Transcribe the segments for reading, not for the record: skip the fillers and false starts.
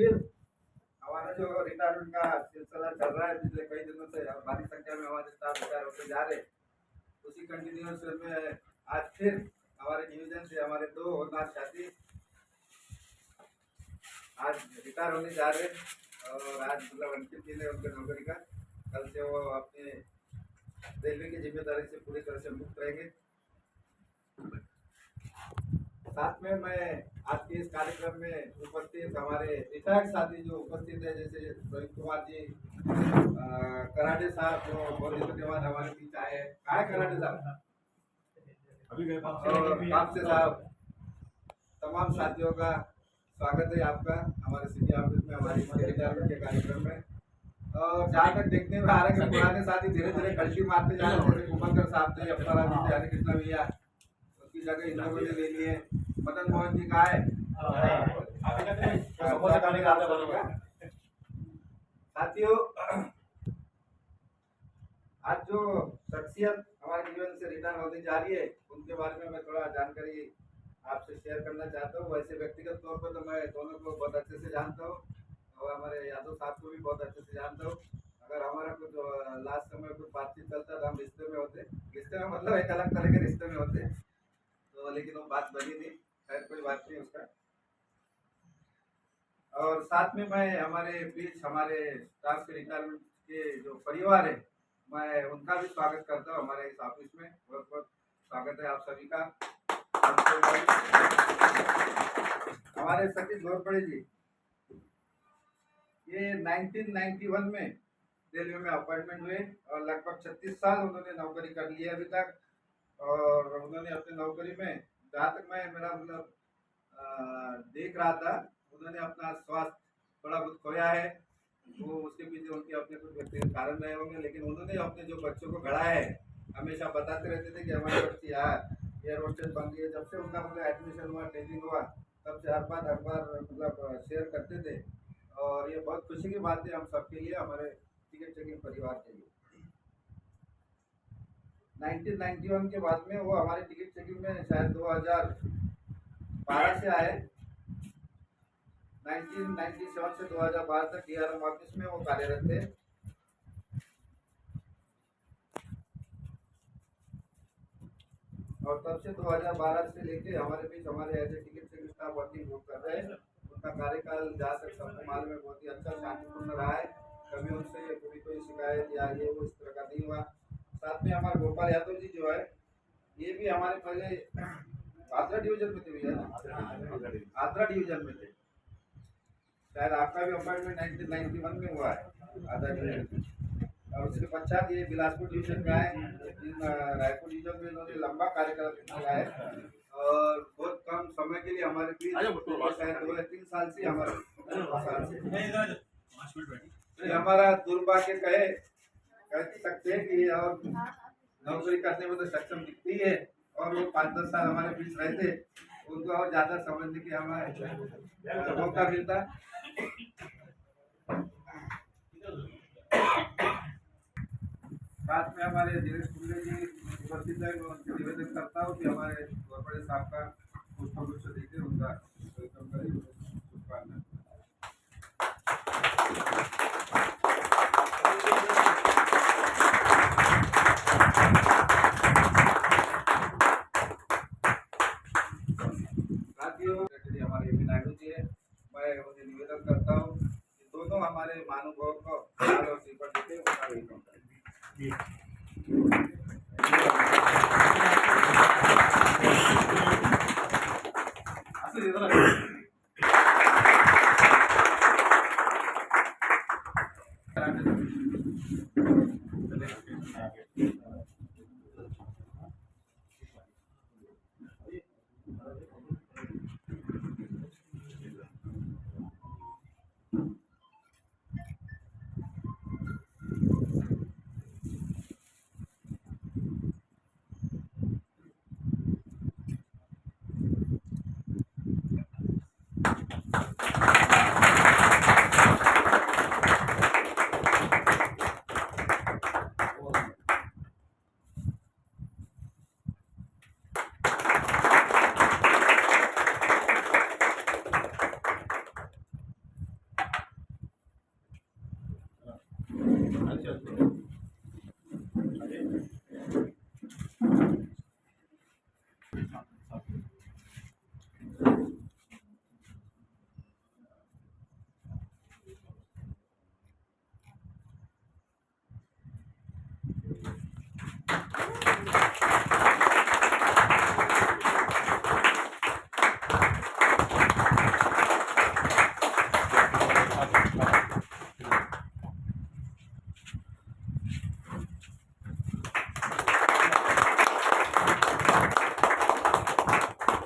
फिर हमारा जो रिटायरमेंट का सिलसिला चल रहा है पिछले कई दिनों से, भारी संख्या में हमारे स्टाफ रिटायर होते जा रहे, उसी कंटिन्यूस में आज फिर हमारे डिवीजन से हमारे 2 होनहार साथी आज रिटायर होने जा रहे और आज मतलब अंतिम दिन है उनके नौकरी का। कल से वो अपने रेलवे की जिम्मेदारी से पूरी तरह से मुक्त रहेंगे। साथ में मैं आज के इस कार्यक्रम में उपस्थित हमारे रिटायर्ड साथी जो उपस्थित है, जैसे रोहित कुमार जी, कराटे साहब जो बहुत दिनों के बाद हमारे बीच आए हैं। कहाँ है कराटे साहब? और आपसे साहब, तमाम साथियों का स्वागत है आपका हमारे सिटी ऑफिस में, हमारी रिटायरमेंट के कार्यक्रम में। और जहाँ तक देखने में आ रहा है कि पुराने साथी धीरे धीरे कल्टी मारते जा रहे हैं। उमरकर साहब थे, अप्पा जी थे, हरिकृष्ण भैया, उसकी जगह इन लोगों ने ले ली है। मदन मोहन जी कहाँ है? साथियों, आज जो शख्सियत हमारे जीवन से रिटायर होने जा रही है उनके बारे में मैं थोड़ा जानकारी आपसे शेयर करना चाहता हूँ। वैसे व्यक्तिगत तौर पर तो मैं दोनों को बहुत अच्छे से जानता हूँ और हमारे यादव साहब को भी बहुत अच्छे से जानता हूँ। अगर हमारा कुछ लास्ट समय कुछ बातचीत चलता तो हम रिश्ते में होते, रिश्ते में मतलब एक अलग तरह के रिश्ते में होते, तो लेकिन वो बात बनी नहीं, खैर कोई बात नहीं उसका। और साथ में मैं हमारे बीच हमारे स्टाफ के रिटायरमेंट के जो परिवार है, मैं उनका भी स्वागत करता हूँ हमारे इस ऑफिस में। बहुत बहुत स्वागत है आप सभी का। हमारे सतीश घोरपड़े जी, ये 1991 में रेलवे में अपॉइंटमेंट हुए और लगभग 36 साल उन्होंने नौकरी कर ली है अभी तक। और उन्होंने अपनी नौकरी में, जहाँ तक मैं मेरा मतलब देख रहा था, उन्होंने अपना स्वास्थ्य थोड़ा बहुत खोया है। वो उसके पीछे उनके अपने कुछ व्यक्तिगत कारण रहे होंगे, लेकिन उन्होंने अपने जो बच्चों को गढ़ा है, हमेशा बताते रहते थे कि हमारे बच्चे यार एयर होस्टेस बन गई है। जब से उनका मतलब एडमिशन हुआ, ट्रेनिंग हुआ, तब से हर बार मतलब शेयर करते थे। और ये बहुत खुशी की बात है हम सबके लिए, हमारे टिकट चेकिंग परिवार के लिए। 1991 के बाद में वो हमारे टिकट चेकिंग में शायद 2012 से आए। 1997 से 2012 तक डीआरएम ऑफिस में वो कार्यरत थे। और तब से 2012 से लेके हमारे बीच हमारे ऐसे टिकट चेकिंग स्टाफ वर्किंग कर रहे हैं। उनका कार्यकाल जहाँ तक सबको मालूम है बहुत ही अच्छा शांतिपूर्ण रहा है। कभी उनसे कोई शिकायत या ये वो इस तरह का नहीं हुआ। साथ में हमारे गोपाल यादव जी जो है, ये भी हमारे पहले आद्रा डिवीजन में थे भैया, आद्रा डिवीजन में थे। शायद आपका भी अपॉइंटमेंट 1991 में हुआ है आद्रा डिवीजन में। और उसके पश्चात ये बिलासपुर डिवीजन में आए, लेकिन रायपुर डिवीजन में इन्होंने लंबा कार्यकाल किया है और बहुत कम समय के लिए हमारे बीच, शायद 2 या 3 साल से हमारे ये हमारा दुर्भाग्य कह सकते हैं कि और नौकरी करने में तो सक्षम दिखती है, और वो 5-10 साल हमारे बीच रहते, उनको और ज्यादा समझने की हमारे मौका मिलता। साथ में हमारे दिनेश कुंडे जी उपस्थित है, मैं उनसे निवेदन करता हूँ कि हमारे घोरपड़े साहब का पुष्पगुच्छ देकर उनका वेलकम करें, शुभकामनाएं। साथियों, हमारे एपी नायडू जी है, मैं उन्हें निवेदन करता हूँ कि दोनों हमारे महानुभाव को और श्रीफल देते उनका वेलकम करें।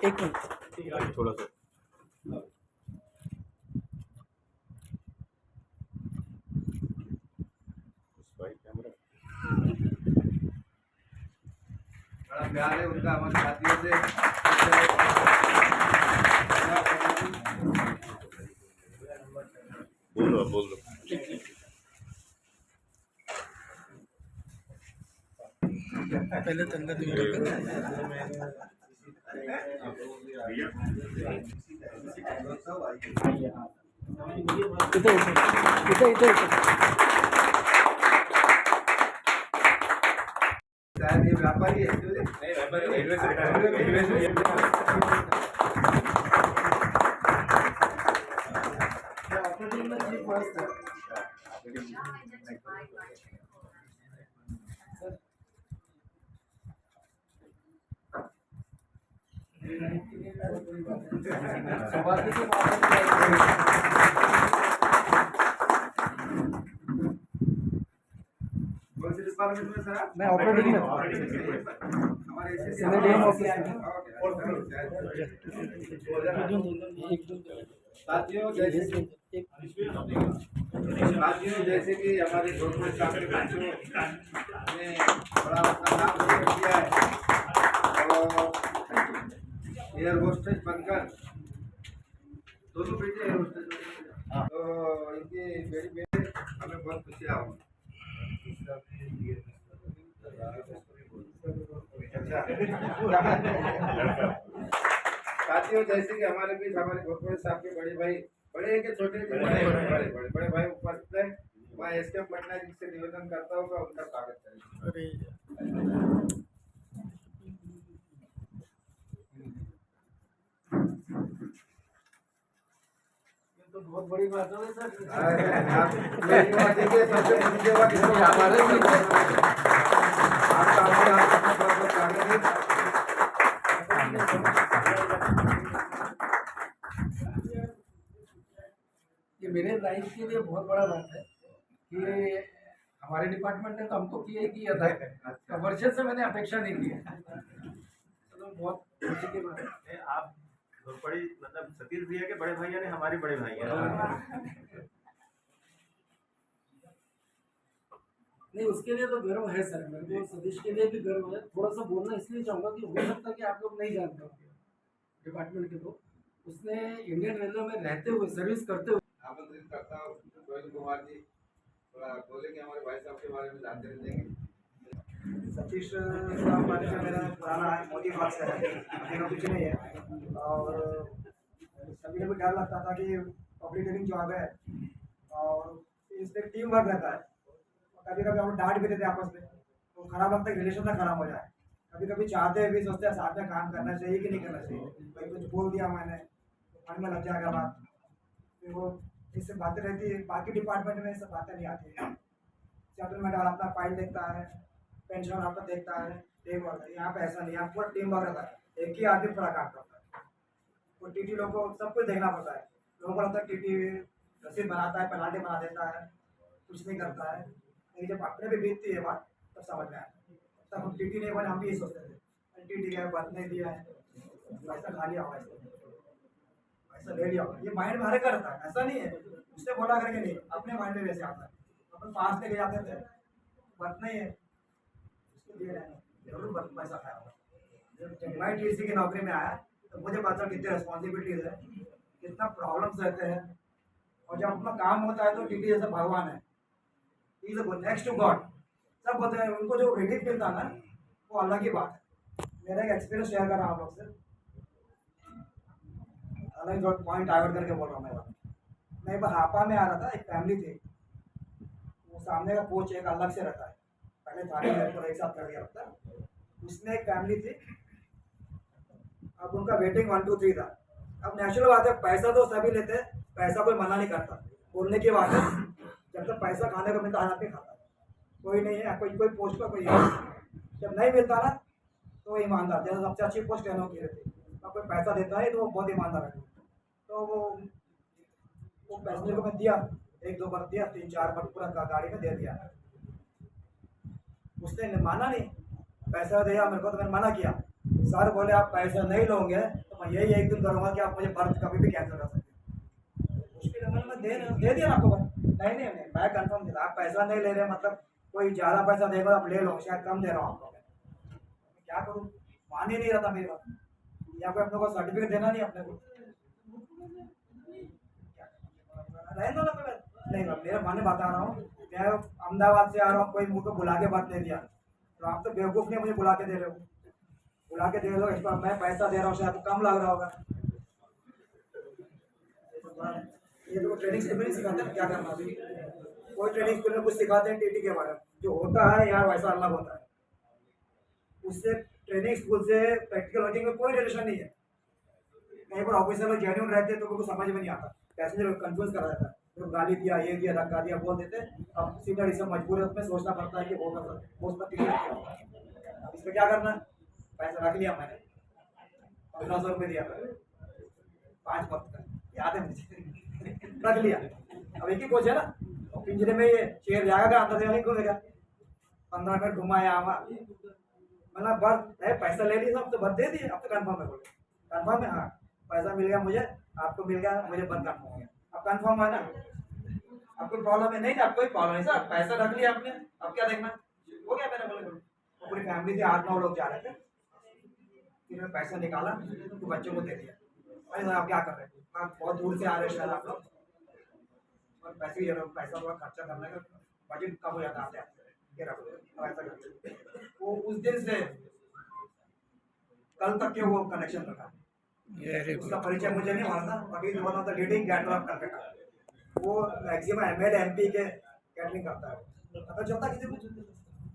एक मिनट थोड़ा सा कैमरा बड़ा प्यार है उनका हमारे साथियों से। बोल दो पहले तंगा तुम इधर इधर इधर शायद ये व्यापारी है नहीं, रेलवे से कौन से डिपार्टमेंट में सर? मैं ऑपरेटिंग में हमारे CDM ऑफिस में। साथियों जैसे कि हमारे गवर्नमेंट स्टाफ के बच्चों ने बड़ा अपना नाम रोशन किया है और एयर होस्टेज बनकर दोनों बेटे एयर होस्टेज बने, तो इनकी बेटी बेटे हमें बहुत खुशियाँ हुई। साथियों जैसे कि हमारे बीच हमारे गवर्नमेंट साहब के बड़े भाई, बड़े हैं कि छोटे, बड़े भाई उपस्थित है। मैं एसके पटना जी से निवेदन करता हूँ कि उनका स्वागत करें। अरे तो बहुत बड़ी बात हो गई सर। मेरी बात देखिए, सबसे बड़ी सेवा किसको हमारे आपका बहुत स्वागत है। ये मेरे लाइफ के लिए बहुत बड़ा बात है कि हमारे डिपार्टमेंट ने तो हमको किया ही किया था, कमर्शियल से मैंने अपेक्षा नहीं की है, तो बहुत खुशी की बात है। आप बड़ी मतलब सतीश भैया के बड़े भाई यानी हमारे बड़े भाई हैं। नहीं, उसके लिए तो गर्व है सर, मेरे को सतीश के लिए भी गर्व है। थोड़ा सा बोलना इसलिए चाहूँगा कि हो सकता है कि आप लोग नहीं जानते होंगे डिपार्टमेंट के लोग, उसने इंडियन रेलवे में रहते हुए सर्विस करते हुए आमंत्रित करता हूँ रोहित कुमार जी, थोड़ा बोलेंगे हमारे भाई साहब के बारे में जानकारी देंगे। सतीश का परिचय मेरा पुराना है, मोदी बात से है, लेकिन कुछ नहीं है। और सभी को भी डर लगता था कि पब्लिक हियरिंग जॉब है और इसमें टीम वर्क रहता है। कभी कभी हम डांट भी देते आपस में, तो खराब लगता है, रिलेशन ना खराब हो जाए। कभी कभी चाहते हैं भी, सोचते हैं साथ में काम करना चाहिए कि नहीं करना चाहिए। भाई कुछ बोल दिया मैंने तो मन में लग जाएगा बात, फिर वो इससे बातें रहती है। बाकी डिपार्टमेंट में सब बातें नहीं आती है। सेटलमेंट वाला अपना फाइल देखता है, पेंशन आपका देखता है, टीम वर्क है। यहाँ पे ऐसा नहीं, यहाँ पूरा टीम वर्क रहता है, एक ही आदमी पूरा काम करता है। तो टीटी लोग को सब कुछ देखना पड़ता है। लोगों को लगता है टीटी रसीद बनाता है, पेनाल्टी बना देता है, कुछ नहीं करता है। लेकिन जब अपने भी बीतती है बात तब समझ में आया। तब हम टीटी नहीं बने, हम भी यही सोचते थे टीटी का बात नहीं दिया है, पैसा खा लिया होगा, पैसा ले लिया होगा। ये माइंड में हर एक रहता है, ऐसा नहीं है उसने बोला करके नहीं, अपने माइंड में वैसे आता है। अपन पास लेके जाते थे, बात नहीं है उसको दिए रहना, जरूर पैसा खाया होगा। जब मैं टीसी की नौकरी में आया तो मुझे पता चला कितनी रिस्पॉन्सिबिलिटीज है, कितना प्रॉब्लम्स रहते हैं। और जब अपना काम होता है तो टीटी जैसा भगवान है, इज नेक्स्ट टू गॉड। सब बोलते हैं, उनको जो रिलीफ मिलता है ना वो अलग ही बात है। मेरा एक एक्सपीरियंस शेयर कर रहा हूँ आप लोग से, अलग जो पॉइंट डाइवर्ट करके बोल रहा हूँ मैं। एक बार हापा में आ रहा था, एक फैमिली थी, वो सामने का कोच एक अलग से रहता है, पहले सारे मेरे को एक साथ कर दिया होता है। उसमें एक फैमिली थी, अब उनका वेटिंग 1 2 3 था। अब नेचुरल बात है, पैसा तो सभी लेते हैं, पैसा कोई मना नहीं करता, बोलने की बात है, जब तक पैसा खाने को मिलता है आदमी खाता है, कोई नहीं है, कोई पोस्ट पर कोई है। जब नहीं मिलता ना तो ईमानदार, जैसे सबसे अच्छी पोस्ट एनओ की रहती है, अब कोई पैसा देता है तो वो बहुत ईमानदार है। तो वो पैसेंजर को मैं दिया, 1 2 बार दिया, 3 4 बार पूरा गाड़ी में दे दिया। उसने माना नहीं, पैसा दिया मेरे को तो मैंने मना किया। सर बोले आप पैसा नहीं लोगे तो मैं यही एक दिन करूँगा कि आप मुझे बर्थ कभी भी कैंसिल कर सकते हैं। मुश्किल है, मैं दे दिया ना आपको। नहीं मैं कंफर्म दिया, आप पैसा नहीं ले रहे मतलब कोई ज़्यादा पैसा देगा आप ले लो, शायद कम दे रहा हूँ आपको, क्या करूँ, मान ही नहीं रहा था मेरी बात। या कोई अपने को सर्टिफिकेट देना नहीं अपने को, रह दो ना। नहीं मेरा माने बता रहा हूँ, मैं अहमदाबाद से आ रहा हूँ, कोई मुझको बुला के बात नहीं दिया, तो आप तो बेवकूफ़ नहीं मुझे बुला के दे रहे हो, बुला के दे रहे हो, इस पर मैं पैसा दे रहा हूँ, शायद कम लग रहा होगा। ये तो ट्रेनिंग स्कूल में सिखाते हैं क्या करना चाहिए, कोई ट्रेनिंग स्कूल में कुछ सिखाते हैं टीटी के बारे में, जो होता है यार वैसा अलग होता है। उससे ट्रेनिंग स्कूल से प्रैक्टिकल वर्किंग में कोई रिलेशन नहीं है। कहीं पर ऑफिसर लोग जेन्युइन रहते हैं तो उनको समझ में नहीं आता, पैसेंजर को कंफ्यूज करा देता है, तो गाली दिया, ये दिया, धक्का दिया बोल देते। अब सीनियर इससे मजबूर है, उसमें सोचना पड़ता है कि वो उसका टिकट किया, अब इसमें क्या करना, पैसा रख लिया मैंने, 1500 रुपये दिया, 5 वक्त का याद है मुझे, रख लिया। अब एक ही कोच है ना, तो पिंजरे में ये शेर जाएगा अंदर से नहीं खोलेगा, 15 मिनट घुमाया मतलब बर्थ है, पैसा ले लिया सब तो बर्थ दे दिए, अब तो कन्फर्म है, बोले कन्फर्म है, हाँ पैसा मिल गया मुझे, आपको मिल गया, मुझे बर्थ कन्फर्म हो गया, अब कन्फर्म है ना, आपको प्रॉब्लम है नहीं, आपको कोई प्रॉब्लम नहीं सर, पैसा रख लिया आपने, अब क्या देखना हो गया। मैंने बोले तो पूरी फैमिली थी, 8 9 लोग जा रहे थे, फिर मैं पैसा निकाला तो बच्चों को दे दिया। अरे आप क्या कर रहे हैं, आप बहुत दूर से आ रहे हैं शायद आप लोग, और पैसा थोड़ा खर्चा करने का बजट कम हो जाता है आपसे, ऐसा करते। वो उस दिन से कल तक के वो कनेक्शन रखा, उसका परिचय मुझे नहीं मालूम था, अभी one of the leading caterer of Calcutta, वो मैक्सिमम एमएल एमपी के कैटरिंग करता है, पता चलता किसी को,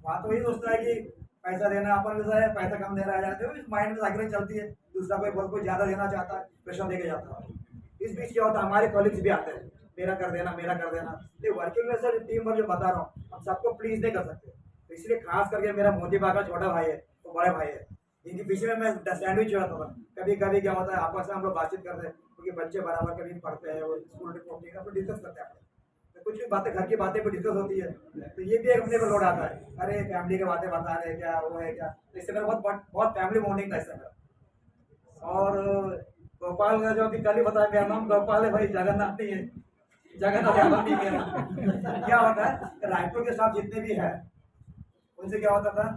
वहाँ तो यही सोचता है कि पैसा देना अपन जैसा है, पैसा कम दे रहा है, इस माइंड में साइकिल चलती है, दूसरा कोई बहुत कोई ज़्यादा देना चाहता है, प्रेशर देके जाता है। इस बीच क्या होता है, हमारे कॉलीग्स भी आते हैं, मेरा कर देना मेरा कर देना, ये वर्किंग में सर टीम वर्क जो बता रहा हूँ, हम सबको प्लीज नहीं कर सकते, तो इसलिए खास करके मेरा मोदी बाग का छोटा भाई है, तो बड़े भाई है, इनके पीछे में मैं सैंडविच होता था। कभी कभी क्या होता है, आपस में हम लोग बातचीत करते हैं, क्योंकि बच्चे बराबर कभी पढ़ते हैं, वो स्कूल रिपोर्टिंग अपने डिस्कस करते हैं, तो कुछ भी बातें घर की बातें पर डिस्कस होती है, तो ये भी एक अपने पर लोड आता है, अरे फैमिली की बातें बता रहे हैं क्या, वो है क्या, तो इससे मेरा बहुत फैमिली बॉन्डिंग था इससे मेरा। और गोपाल का जो अभी कल ही बताया, मेरा नाम गोपाल है भाई, जगन्नाथ नहीं है, जगन्नाथ यादव नहीं है। क्या होता है, रायपुर के साथ जितने भी है उनसे क्या होता था,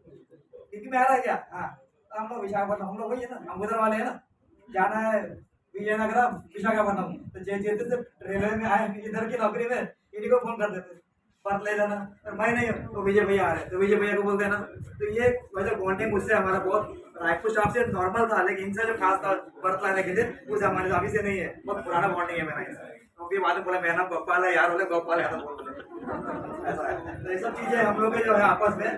क्योंकि मैं आ रहा क्या, हाँ हम लोग विशाखापट्टनम, हम लोग वही है ना, हम उधर वाले हैं ना, जाना है विजयनगरम विशाखापट्टनम, तो जैसे से रेलवे में आए इधर की नौकरी में इन्हीं को फोन कर देते, पर्थ ले जाना, और मैं नहीं तो विजय भैया आ रहे हैं, तो विजय भैया को बोल देना। तो ये वजह बॉन्डिंग उससे हमारा बहुत, रायपुर स्टाफ से नॉर्मल था, लेकिन इनसे जो खास था पर्थ लाने के लिए, उस हमारे अभी से नहीं है, बहुत पुराना बॉन्डिंग है मेरा इनसे। तो फिर बाद में बोला मेरा नाम गोपाल है यार, बोले गोपाल यादव बोल रहे, ऐसा है। तो ये सब चीज़ें हम लोग के जो है आपस में,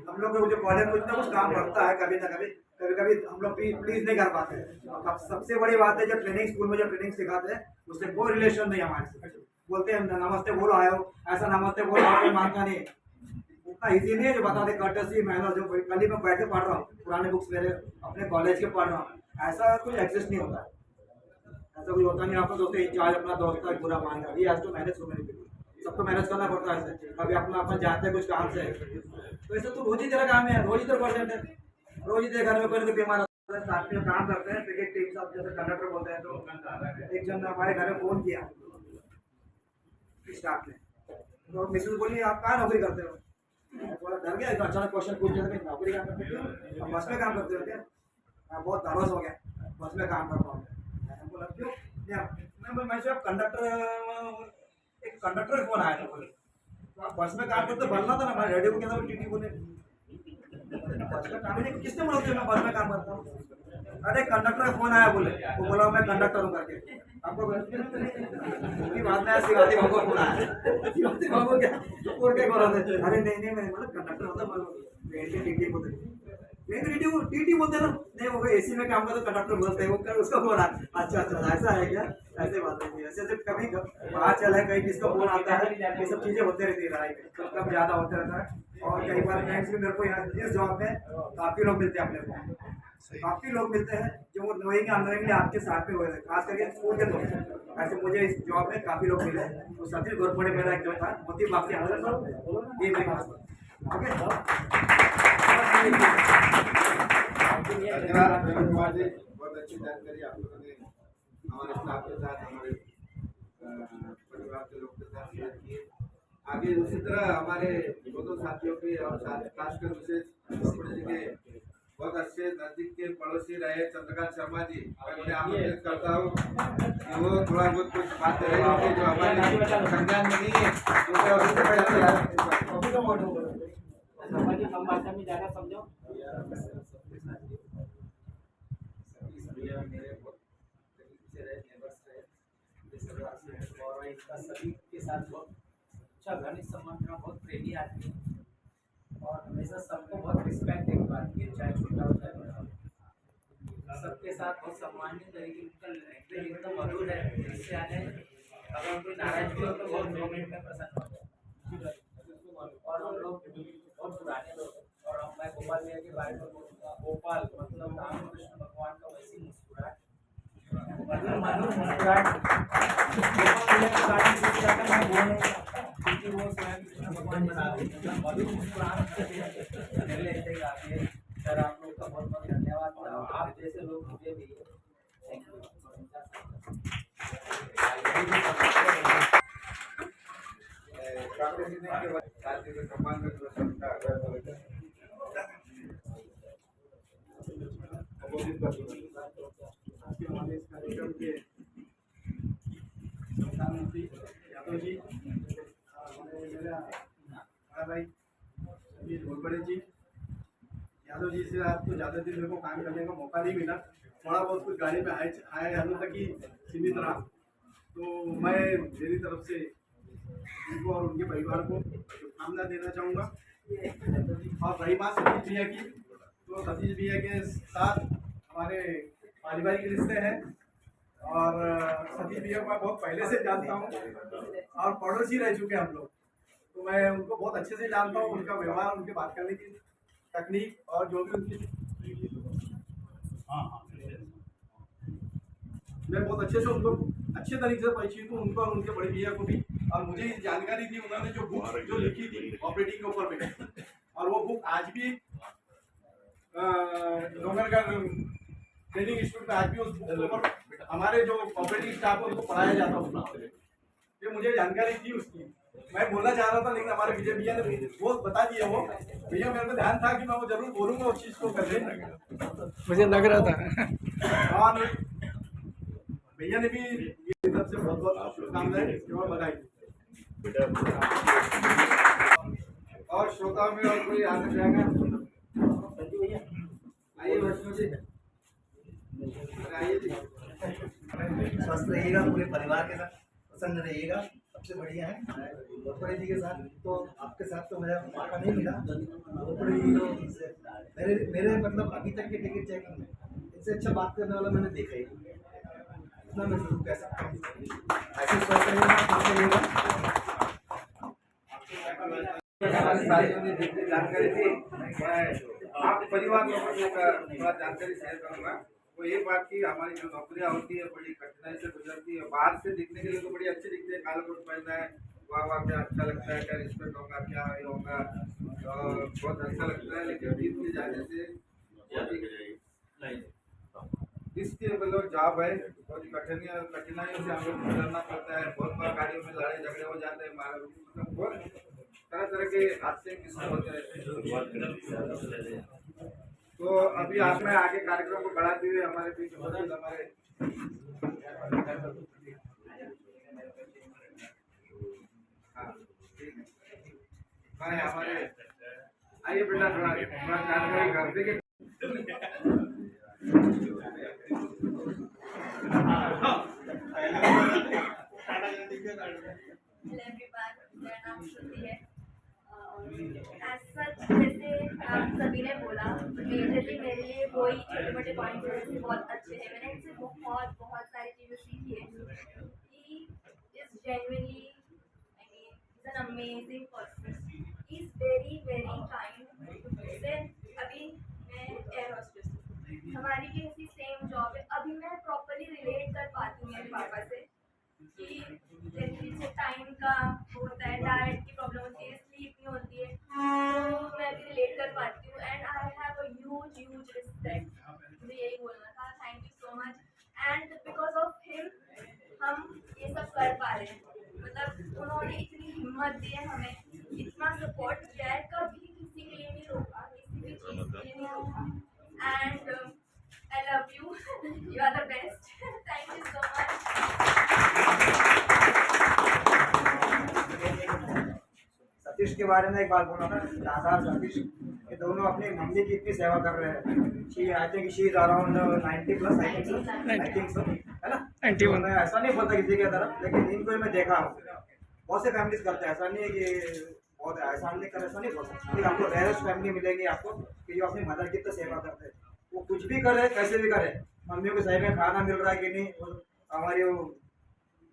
हम लोग को जो कॉलेज कुछ ना कुछ काम पड़ता है, कभी ना कभी हम लोग प्लीज नहीं कर पाते। अब सबसे बड़ी बात है, जो ट्रेनिंग स्कूल में जो ट्रेनिंग सिखाते हैं उससे कोई रिलेशन नहीं हमारे से, बोलते हैं नमस्ते बोलो आयो, ऐसा नमस्ते बोलो आओ मानता नहीं, उतना ईजी नहीं है जो बता दे कर्टसी मैनर, जो कल ही मैं बैठ के पढ़ रहा हूँ, पुराने बुक्स मेरे अपने कॉलेज के पढ़ रहा हूँ, ऐसा कुछ एग्जिस्ट नहीं होता है, ऐसा कुछ होता नहीं। आपको दोस्त इंचार्ज अपना दोस्त का बुरा मान कर, ये तो मैनेज सबको मैनेज करना पड़ता है, कभी अपना अपन जाते हैं कुछ काम से, तो ऐसे तो रोज ही तेरा काम है, रोज ही तेरा परसेंट है, रोज ही तेरे घर में कोई बीमार साथ में काम करते हैं, क्रिकेट टीम साथ जैसे कंडक्टर बोलते हैं, तो एक जन ने हमारे घर में फोन किया स्टाफ ने, तो मिसेज बोली आप कहाँ नौकरी करते हो, बोला डर गया, तो अचानक क्वेश्चन पूछ दिया, मैं नौकरी काम करते हो, हम बस में काम करते हो क्या, मैं बहुत नर्वस हो गया, बस में काम करता हूँ, मैंने बोला क्यों, मैं सिर्फ कंडक्टर, एक कंडक्टर फोन आया था, बोले तो आप बस में काम करते बनना था ना, मैं रेडियो को कहता टीटी बोले बस में काम नहीं, किसने बोला मैं बस में काम करता हूँ, अरे कंडक्टर का फोन आया बोले, वो बोला मैं कंडक्टर हूँ करके। आपको उनकी बात में शिवाजी बाबू का फोन आया, शिवाजी बाबू क्या और क्या बोला था? अरे नहीं मैं मतलब कंडक्टर होता टीटी बोलते, नहीं तो टीटी बोलते ना, नहीं वो एसी में काम करते कंडक्टर बोलते हैं, वो कर उसका फोन आया। अच्छा ऐसा है क्या? ऐसे बात नहीं, ऐसे कभी बाहर चला है कहीं किसका फोन आता है, ये सब चीजें होते रहती है राय में, कब ज्यादा होते रहता है। और कई बार फ्रेंड्स भी मेरे को यहाँ इस जॉब में काफी लोग मिलते हैं अपने को, काफी लोग मिलते हैं जो नोएंगे अनोएंगे आपके साथ में हुए थे, खास करके स्कूल के दोस्त। ऐसे मुझे इस जॉब में काफी लोग मिले हैं। तो सतीश घोरपड़े मेरा एक जो था मोती बाग से आया था, ये मेरे पास ओके। धन्यवाद प्रवीण कुमार जी, बहुत अच्छी जानकारी आप लोगों ने हमारे स्टाफ के साथ, हमारे परिवार के लोग के साथ शेयर किए। आगे उसी तरह हमारे दोनों साथियों के और खासकर विशेष घोरपड़े जी के बहुत अच्छे नजदीक के पड़ोसी रहे चंद्रकांत शर्मा जी, मैं उन्हें आमंत्रित करता हूँ कि वो थोड़ा बहुत कुछ बात करेंगे जो हमारे संज्ञान में नहीं है, हम भाषा में ज़्यादा समझो। और इसका सभी के साथ बहुत अच्छा घनिष्ठ संबंध में, बहुत प्रेमी आदमी और हमेशा सबको बहुत रिस्पेक्ट देने वाली है, चाहे छोटा हो चाहे बड़ा, सबके साथ बहुत सम्मानित तरीके उनका लैंग्वेज एकदम मधुर है। इससे आने अगर उनको नाराजगी हो तो बहुत 2 मिनट में प्रसन्न हो जाए। और हम लोग बहुत पुराने लोग हैं, और अब मैं गोपाल भैया के बारे में बोलूँगा। गोपाल मतलब रामकृष्ण भगवान का वैसी मुस्कुराहट, मधुर मुस्कुराहट। गोपाल भैया के बारे में कुछ ज़्यादा मैं बोलूँगा क्योंकि वो स्वयं कृष्ण भगवान बना रहे, मधुर मुस्कुराहट मेरे ऐसे ही आते हैं। सर आप लोग का बहुत बहुत धन्यवाद, आप जैसे लोग मुझे भी थैंक यू। साथियों के सम्मान में हमारे इस कार्यक्रम के प्रधानमंत्री यादव जी, मेरा बड़ा भाई सतीश घोरपड़े जी, यादव जी से आपको ज़्यादा दिन मेरे को काम करने का मौका नहीं मिला, थोड़ा बहुत कुछ गाड़ी में आए हालों तक ही सीमित रहा। तो मैं मेरी तरफ से उनको और उनके परिवार को शुभकामना देना चाहूँगा। और रही बात सतीश भैया की, तो सतीश भैया के साथ हमारे पारिवारिक रिश्ते हैं और सतीश भैया को मैं बहुत पहले से जानता हूँ और पड़ोसी रह चुके हैं हम लोग, तो मैं उनको बहुत अच्छे से जानता हूँ। उनका व्यवहार, उनके बात करने की तकनीक और जो भी उनकी मैं बहुत अच्छे से उनको अच्छे तरीके से परिचित हूँ, उनको और उनके बड़े भैया को भी। और मुझे जानकारी थी उन्होंने जो बुक जो लिखी थी ऑपरेटिंग के ऊपर में, और वो बुक आज भी डोंगरगढ़ ट्रेनिंग इंस्टीट्यूट में आज भी उस बुक के ऊपर हमारे जो ऑपरेटिंग स्टाफ है उनको पढ़ाया जाता है। ये मुझे जानकारी थी उसकी, मैं बोलना चाह रहा था लेकिन हमारे विजय भैया ने वो बता दिया। वो भैया मेरे को ध्यान था कि मैं वो जरूर बोलूँगा उस चीज़ को करने, मुझे लग रहा था। और भैया ने भी मेरी तरफ से बहुत बहुत शुभकामनाएं और बधाई। और श्रोताओं में और कोई आना चाहेगा? आइए वैष्णो जी, आइए जी। स्वस्थ रहिएगा, पूरे परिवार के साथ प्रसन्न रहिएगा, सबसे बढ़िया है। घोरपड़े जी के साथ तो आपके साथ तो मेरा मौका नहीं मिला। घोरपड़े जी तो मेरे मतलब अभी तक के टिकट चेकिंग में इससे अच्छा बात करने वाला मैंने देखा ही नहीं। इतना मैं जरूर कह सकता हूँ। ऐसे स्वस्थ रहिएगा। साथियों ने जितनी जानकारी थी, मैं आप परिवार लोगों से थोड़ा जानकारी शेयर करूँगा। वो ये बात की हमारी जो नौकरियाँ होती है बड़ी कठिनाई से गुजरती है। बाहर से दिखने के लिए तो बड़ी अच्छी दिखती है, काला कोट पहनना है, वाह क्या अच्छा लगता है, क्या रिस्पेक्ट होगा, क्या ये होगा, बहुत अच्छा लगता है। लेकिन बीच में जाने से इसके मतलब जॉब है, बहुत कठिनाइयों से हम लोग गुजरना पड़ता है। बहुत बार गाड़ियों में लड़ाई झगड़े हो जाते हैं, मतलब बहुत तरह तरह के हादसे किस्से होते रहते हैं। तो अभी आप में आगे कार्यक्रम को बढ़ाते हुए हमारे बीच मौजूद हमारे हमारे आइए बेटा थोड़ा जानकारी कर देंगे। Hello everyone, मेरा नाम श्रुति है। As such, जैसे आप सभी ने बोला, मेजरली मेरे लिए वही छोटे मोटे पॉइंट्स जैसे बहुत अच्छे हैं। मैंने इनसे बहुत सारी चीज़ें सीखी है। He is genuinely, I mean, he's an amazing person. He's very kind. जैसे अभी मैं एयर होस्टेस हूँ, हमारी भी ऐसी सेम जॉब है। अभी मैं प्रॉपरली रिलेट कर पाती हूँ मेरे पापा से कि जैसे टाइम का होता है, डाइट की प्रॉब्लम होती है, स्लीप नहीं होती है, तो मैं भी रिलेट कर पाती हूँ। And I have a huge respect, मुझे यही बोलना था। Thank you so much. And because of him हम ये सब कर पा रहे हैं। मतलब उन्होंने इतनी हिम्मत दी है हमें, इतना सपोर्ट किया है, कभी किसी के लिए नहीं रोका, किसी भी चीज़ के लिए नहीं रोका। And I love you, you are the best. Thank you so much. Satish के बारे में एक बात बोला था, दादा सतीश, ये दोनों अपनी मम्मी की इतनी सेवा कर रहे हैं। She I think she is around 90+, I think so, है ना? 91। मैं ऐसा नहीं बोलता किसी की तरफ, लेकिन इनको मैं देखा हूँ, बहुत से फैमिलीज करते हैं। ऐसा नहीं है कि बहुत ऐसा नहीं कर, ऐसा नहीं बोल सकता, लेकिन आपको रेयरेस्ट फैमिली मिलेगी आपको कि जो अपनी मदर की तो सेवा करते हैं। वो कुछ भी करे, कैसे भी करे, मम्मी को सही में खाना मिल रहा है कि नहीं। और हमारी वो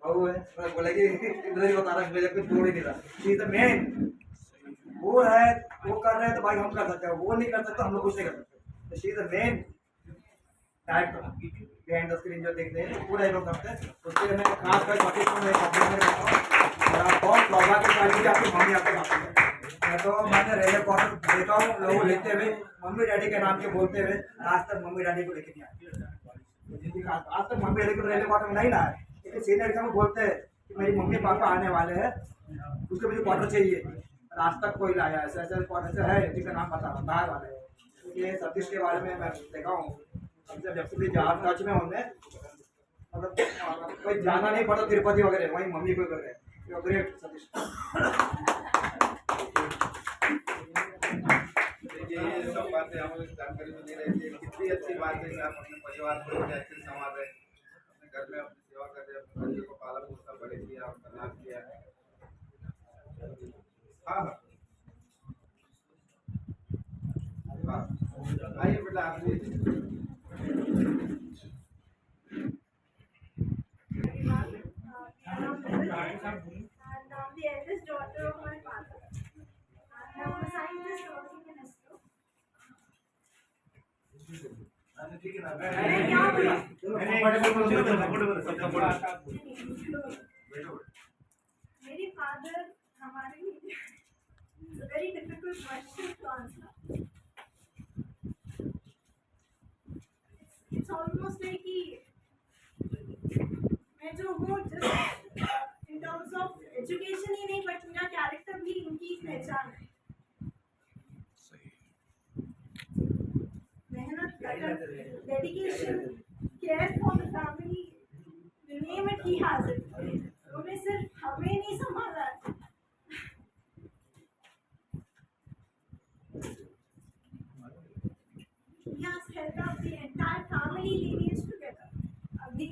बहू है, मैं बोलेगी इधर ही बता रहा है, मुझे कुछ बोल ही नहीं रहा। शी इज द मेन, वो है, वो कर रहे हैं तो भाई हम कर सकते हैं, वो नहीं कर सकते हम लोग कुछ नहीं कर सकते। तो she is the main director behind the screen जो देखते हैं, पूरा लोग करते हैं। उसके लिए मैं खासकर सतीश को मैं कॉम्प्लीमेंट करता हूँ। और आप बहुत सौभाग्य की क्वालिटी आपकी मम्मी आपके साथ है। मैं तो मैंने रेलवे क्वार्टर देखा हूँ, लोग लेते हुए मम्मी डैडी के नाम के बोलते हुए, आज तक मम्मी डैडी को लेके नहीं आए। आज तक मम्मी डैडी को रेलवे क्वार्टर में नहीं लाया, लेकिन सीनियर एग्जाम बोलते हैं कि मेरी मम्मी पापा आने वाले हैं, उसके मुझे क्वार्टर चाहिए। आज तक कोई लाया ऐसे ऐसे क्वार्टर से है जिसका नाम पता बाहर वाले। ये सतीश के बारे में मैं देखा हूँ, जब से भी जहाँ टच में होंगे, मतलब कोई जाना नहीं पड़ता तिरुपति वगैरह, वहीं मम्मी को कर रहे। ग्रेट सतीश। ये सब बातें हमें जानकारी मिली रहती है। कितनी अच्छी बात है कि आप अपने परिवार को अच्छे संभाल रहे, अपने घर में अपनी सेवा कर रहे, अपने बच्चे को पालन पोषण बड़े किया, उसका लाभ किया है। हाँ आइए बेटा, आप I'm the eldest daughter of my father. I'm a scientist working in ISRO. अरे क्या बोला? मेरे फादर हमारे लिए very difficult question to answer. It's almost like कि मैं जो हूँ just in terms of education ही नहीं, but मेरा कैरेक्टर भी इनकी पहचान है। मेहनत, dedication, care for the family, you name it, he has it. उन्होंने सिर्फ हमें नहीं संभाला, he has held up the entire family lineage together. अभी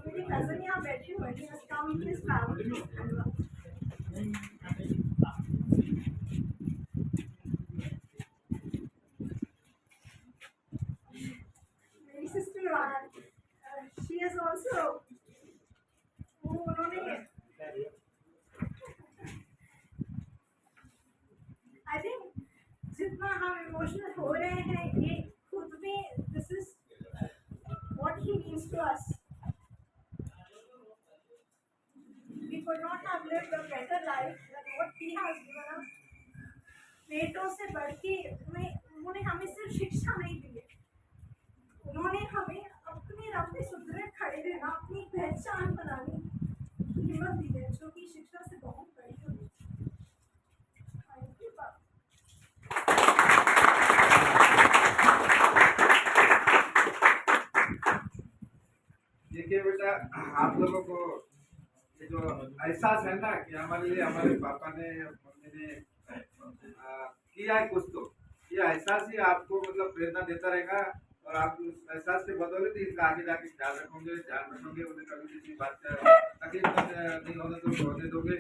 मेरे cousin यहाँ बैठे हुए हैं, he has come with his family to Khandwa. मेरी sister she has also, वो उन्होंने, I think जितना हम इमोशनल हो रहे हैं, ये खुद में this is what he means to us. We could not have lived a better life than what he has given us. बेटों से बढ़ के उन्होंने हमें सिर्फ शिक्षा नहीं दी है, उन्होंने हमें अपने रास्ते सुधरे खड़े रहना, अपनी पहचान बनाने की हिम्मत दी है, जो कि शिक्षा से बहुत बड़ी होती है। देखिए बेटा, आप लोगों को ये जो एहसास है ना कि हमारे लिए हमारे पापा ने, मम्मी ने किया है कुछ, तो ये एहसास ही आपको मतलब प्रेरणा देता रहेगा। और आप उस एहसास के बदौलत इनका आगे जाके ख्याल रखोगे, ध्यान रखोगे, उन्हें कभी किसी बात का तकलीफ नहीं होने होने दोगे।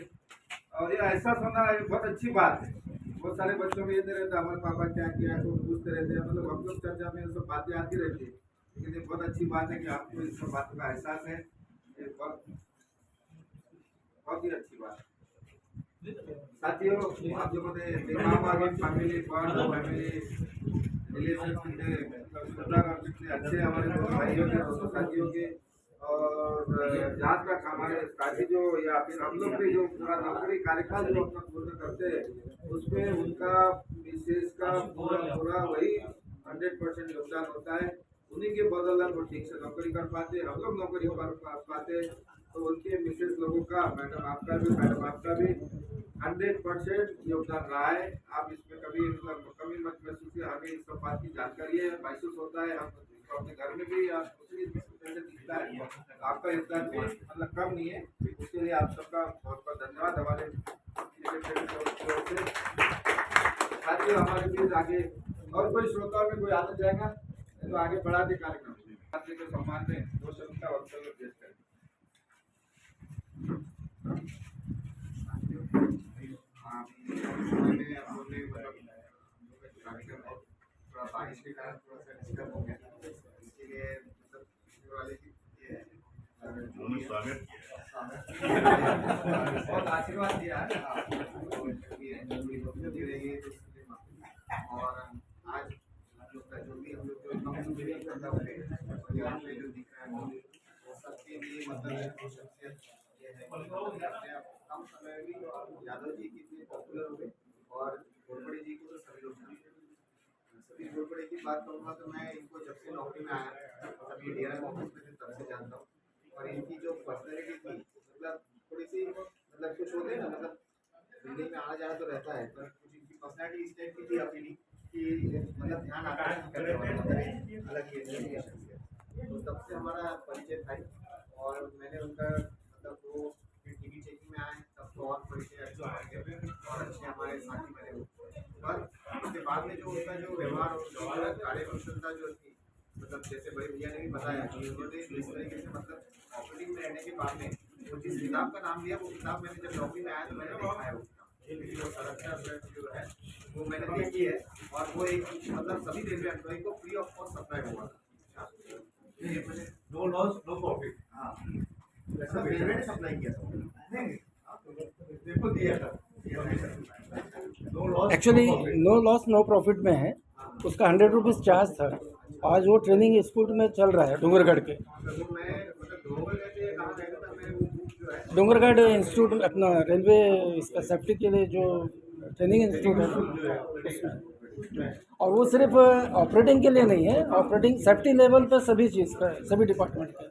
और ये एहसास होना ये बहुत अच्छी बात है। बहुत सारे बच्चों में ये नहीं रहता हमारे पापा क्या किया है, तो पूछते रहते हैं, मतलब हम लोग चर्चा में ये सब बातें आती रहती है, लेकिन ये बहुत अच्छी बात है कि आपको इस सब बातों का एहसास है। ये बहुत ही अच्छी बात है। साथियों, आप लोगों ने देखा होगा कि फैमिली बॉन्ड, फैमिली रिलेशन कितने अच्छे हमारे दोनों भाइयों के, दोनों साथियों के। और जहाँ तक हमारे साथी जो या फिर हम लोग भी जो पूरा नौकरी कार्यकाल जो अपना पूर्ण करते हैं, उसमें उनका विशेष का पूरा वही 100% योगदान होता है। उन्हीं के बदौलत वो ठीक से नौकरी कर पाते, हम लोग नौकरी कर पाते। तो उनके मिसेस लोगों का, मैडम आपका भी 100% योगदान रहा है। आप इसमें कभी मतलब कमी मत महसूस, हमें इस सब बात की जानकारी है, महसूस होता है। हम अपने घर में भी या दूसरी जैसे दिखता है, आपका योगदान भी मतलब कम नहीं है। उसके लिए आप सबका बहुत बहुत धन्यवाद। हमारे साथियों, हमारे बीच आगे और कोई श्रोताओं में कोई आना जाएगा तो आगे बढ़ा दे कार्यक्रम के सम्मान में 2 शब्द का वक्तव्य पेश करें। बारिश के कारण थोड़ा सा डिस्टर्ब हो गया, इसके लिए मतलब वाले की बहुत आशीर्वाद दिया है और आज जो भी हम लोग जो दिख रहा है वो सबके लिए मतलब कम समय में यादव जी कितने पॉपुलर हुए और घोड़बड़े जी को तो सभी लोग जानते हैं। सभी घोड़बड़े की बात करूँगा तो मैं इनको जब से नौकरी में आया तभी DRM ऑफिस में तब से जानता हूँ। और इनकी जो पर्सनैलिटी थी मतलब थोड़ी सी मतलब कुछ होते हैं ना, मतलब बिल्डिंग में आना जाना तो रहता है, पर कुछ इनकी पर्सनैलिटी इस टाइप की थी अपनी कि मतलब ध्यान आकर्षित करने वाला अलग ही तो तब से हमारा परिचय था। और मैंने उनका मतलब वो टीवी चेकिंग में आए तब तो और परिचय अच्छा और अच्छे हमारे साथी बने हुए। पर उसके बाद में जो उनका जो व्यवहार और कार्यकुशलता जो थी, मतलब जैसे बड़े भैया ने भी बताया कि उन्होंने जिस तरीके से मतलब ऑपरेटिंग में रहने के बाद में वो जिस किताब का नाम लिया, वो किताब मैंने जब नौकरी में आया तो मैंने देखा है वो किताब जो सुरक्षा जो है वो मैंने देखी है। और वो एक मतलब सभी रेलवे एम्प्लॉय को फ्री ऑफ कॉस्ट सप्लाई हुआ था। No loss no profit. हाँ, ऐसा रेलवे ने सप्लाई किया था, देखो दिया था। Actually no loss no profit में है, उसका 100 रुपीज़ चार्ज था। आज वो ट्रेनिंग स्कूल में चल रहा है डूंगरगढ़ के, डूंगरगढ़ इंस्टीट्यूट अपना रेलवे इसका सेफ्टी के लिए जो ट्रेनिंग इंस्टीट्यूट है उसमें। और वो सिर्फ ऑपरेटिंग के लिए नहीं है, ऑपरेटिंग सेफ्टी लेवल पे सभी चीज़ का, सभी डिपार्टमेंट का।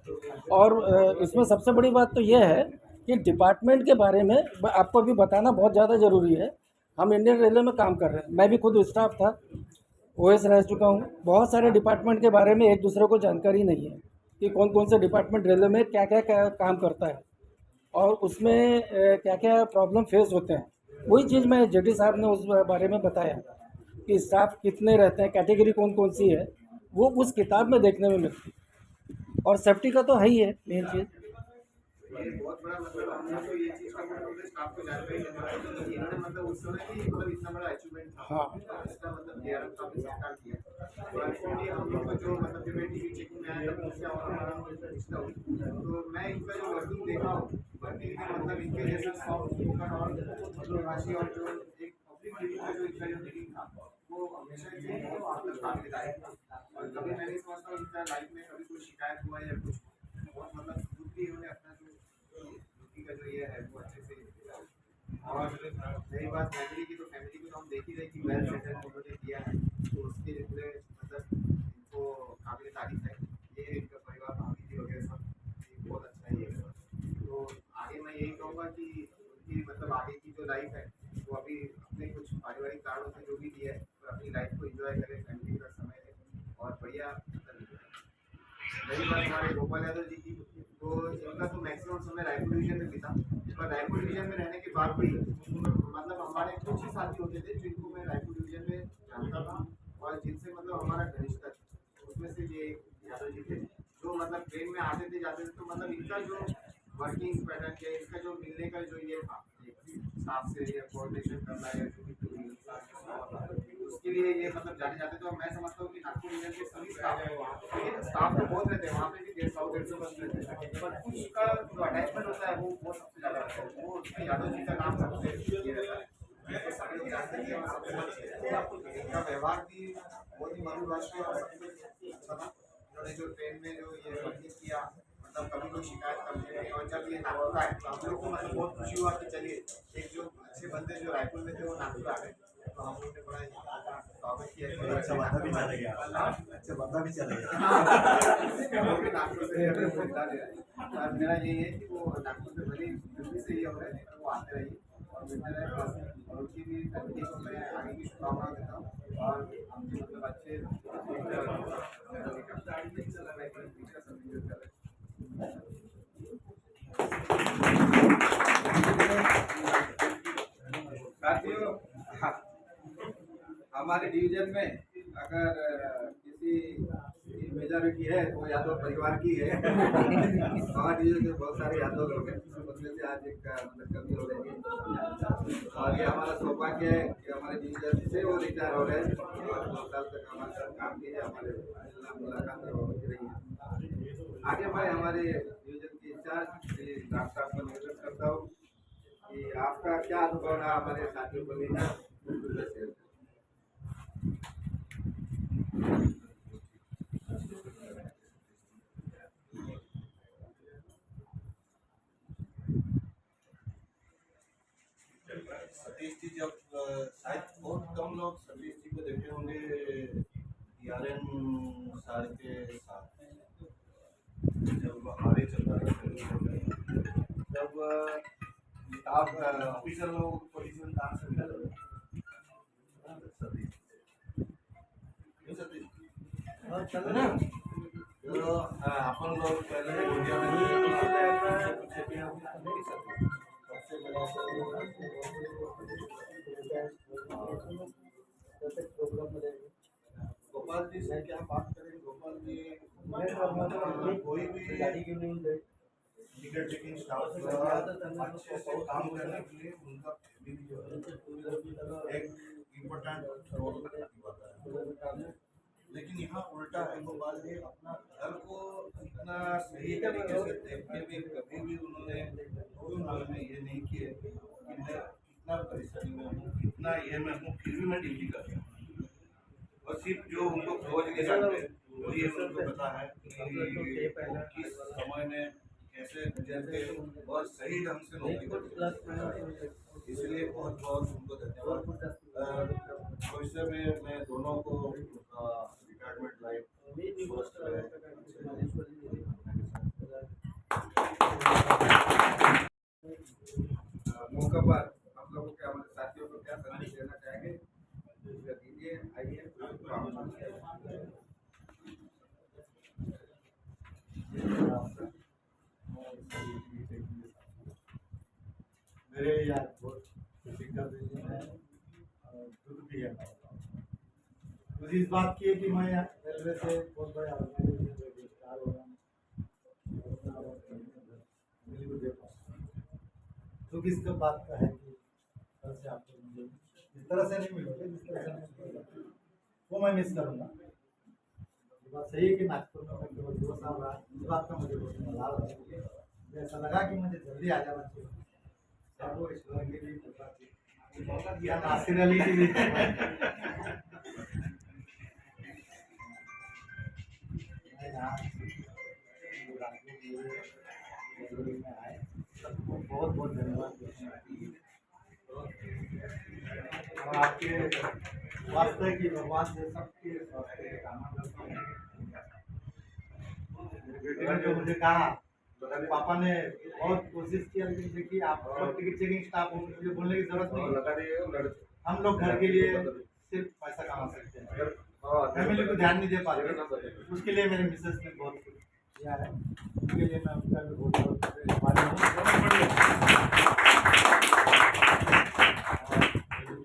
और इसमें सबसे बड़ी बात तो ये है कि डिपार्टमेंट के बारे में आपको अभी बताना बहुत ज़्यादा ज़रूरी है। हम इंडियन रेलवे में काम कर रहे हैं, मैं भी खुद स्टाफ था, OS रह चुका हूँ। बहुत सारे डिपार्टमेंट के बारे में एक दूसरे को जानकारी नहीं है कि कौन कौन से डिपार्टमेंट रेलवे में क्या क्या काम करता है और उसमें क्या क्या प्रॉब्लम फेस होते हैं। वही चीज़ मैं JD साहब ने उस बारे में बताया कि स्टाफ कितने रहते हैं, कैटेगरी कौन कौन सी है, वो उस किताब में देखने में मिलती है। और सेफ्टी का तो है ही है मेन चीज़। ये बहुत बड़ा मतलब हमने तो ये चीज़ का मतलब स्टाफ को जानकारी देना है कि इन्होंने मतलब उस समय भी मतलब इतना बड़ा अचीवमेंट था। हाँ, इसका मतलब DRM काफी सरकार किया। तो एक्चुअली हम लोग को जो मतलब जब मैं टीवी चेकिंग में आया तब उससे और हमारा रिश्ता हुआ। तो मैं इनका जो वर्किंग देखा हूँ, वर्किंग में मतलब इनके जैसे सॉफ्ट स्पोकन और मतलब राशि और जो एक पब्लिक मीटिंग में जो इनका जो मीटिंग था वो हमेशा से मतलब काफी लायक था। और कभी मैं नहीं समझता इनका लाइफ में कभी कोई शिकायत हुआ या कुछ बहुत मतलब खुद भी इन्होंने अपना जो का जो ये है वो अच्छे से। और रही बात फैमिली की, तो फैमिली को तो हम देख ही रहे कि वेल सेटल उन्होंने किया है, तो उसके लिए मतलब इनको काबिल तारीफ है। ये इनका परिवार भाभी वगैरह सब बहुत अच्छा है ये। तो आगे मैं यही कहूँगा कि उनकी मतलब आगे की जो लाइफ है वो अभी अपने कुछ पारिवारिक कारणों से जो भी दिया है तो अपनी लाइफ को एंजॉय करें, फैमिली का समय है और बढ़िया। रही बात हमारे गोपाल यादव जी की, तो इनका तो मैक्सिमम समय रायपुर डिवीजन में बीता। पर रायपुर डिवीजन में रहने के बाद भी मतलब हमारे कुछ ही साथी होते थे जिनको मैं रायपुर डिवीजन में जानता था और जिनसे मतलब हमारा घनिष्ठता था। उसमें से ये यादव जी थे जो मतलब ट्रेन में आते थे जाते थे, तो मतलब इनका जो वर्किंग पैटर्न मिलने का जो ये था स्टाफ से ये कोऑर्डिनेशन करना है उसके लिए ये मतलब जाने जाते तो मैं समझता हूँ कि नागपुर रीजन के सभी स्टाफ तो बहुत रहते हैं वहाँ पे भी 100-150 बस रहते हैं पर उसका जो अटैचमेंट होता है वो सबसे ज़्यादा रहता है वो उसमें यादव जी का नाम सबसे ये रहता है सभी लोग जानते हैं और सबसे अच्छे इनका व्यवहार भी बहुत ही मधुर राष्ट्रीय और अच्छा था उन्होंने जो ट्रेन में जो ये वर्किंग किया मतलब कभी कोई शिकायत करते नहीं और जब ये नागपुर आए तो हम लोग को मतलब बहुत खुशी हुआ कि चलिए एक जो अच्छे बंदे जो रायपुर में थे वो नागपुर आ गए तो हम लोग ने बड़ा स्वागत किया अच्छा बंदा भी चले गया नागपुर से मेरा यही है कि वो नागपुर से भले दिल्ली से ही हो रहे हैं वो आते रहिए और मिलते रहे और उनकी भी फैमिली को मैं आगे की शुभकामनाएं देता हूँ और हमने मतलब अच्छे साथियों हमारे डिवीजन में अगर किसी की मेजॉरिटी है तो वो यादव परिवार की है हमारे डिवीजन में बहुत सारे यादव लोग हैं उसमें से आज एक मतलब कमी हो रही है और ये हमारा सौभाग्य है कि हमारे डिवीजन से वो रिटायर हो रहे हैं और 2 साल तक हमारे साथ काम किए हमारे मुलाकातें होती रही हैं आगे मैं हमारे डिवीजन के इंचार्ज श्री डॉक्टर साहब को निवेदन करता हूँ कि आपका क्या अनुभव रहा हमारे साथियों को लेकर सतीश जी जब शायद बहुत कम लोग सतीश जी को देखे होंगे DRN सार के साथ जब आगे चलता था जब आप ऑफिसर लोग पोजीशन कहाँ से मिला सतीश सतीश तो अपन लोग पहले इंडिया में सबसे बड़ा गोपाल जी से क्या बात करें गोपाल जी कोई भी टिकट चेकिंग स्टाफ अच्छे से काम करने के लिए उनका जो है एक इम्पोर्टेंट रोल निभाता है लेकिन यहाँ उल्टा है गोपाल जी अपना घर को इतना सही तरीके से देखने में कभी भी उन्होंने ये नहीं किए कि मैं कितना परेशानी में हूँ कितना ये मैं हूँ फिर भी मैं ड्यूटी कर रहा हूँ और सिर्फ जो उनको खोज के जानते वही उनको पता है कि किस समय में कैसे गुजरते और सही ढंग से नौकरी करते इसलिए बहुत बहुत उनको धन्यवाद भविष्य में मैं दोनों को रिटायरमेंट लाइफ मौका पर हम लोगों के हमारे साथियों को क्या संदेश देना चाहेंगे दीजिए आइए मेरे यार बहुत खुशी का दिन है और दुख भी है मुझे इस बात की है कि मैं रेलवे से बहुत बड़े ऑर्गेनाइजेशन में गिरफ्तार हो रहा हूँ तो किस बात का है कि कल से आपको मुझे इस तरह से नहीं मिलोगे जिस तरह से वो मैं मिस करूँगा ये बात सही है कि नागपुर में मैं केवल 2 साल रहा इस बात का मुझे बहुत मलाल है मुझे ऐसा लगा कि मुझे जल्दी आ जाना चाहिए सब वो ईश्वर के लिए कृपा थी मौका दिया नासिर अली के लिए सबको बहुत बहुत धन्यवाद और आपके वास्ते की भगवान से सबके स्वास्थ्य के कामना करता हूँ मेरे बेटे ने जो मुझे कहा पापा ने बहुत कोशिश किया लेकिन देखिए आप टिकट चेकिंग स्टाफ हो मुझे बोलने की जरूरत नहीं हम लोग घर के लिए सिर्फ पैसा कमा सकते हैं फैमिली को ध्यान नहीं दे पाते उसके लिए मेरे मिसेस ने बहुत कुछ किया है उसके लिए मैं उनका भी बहुत बहुत आभारी हूँ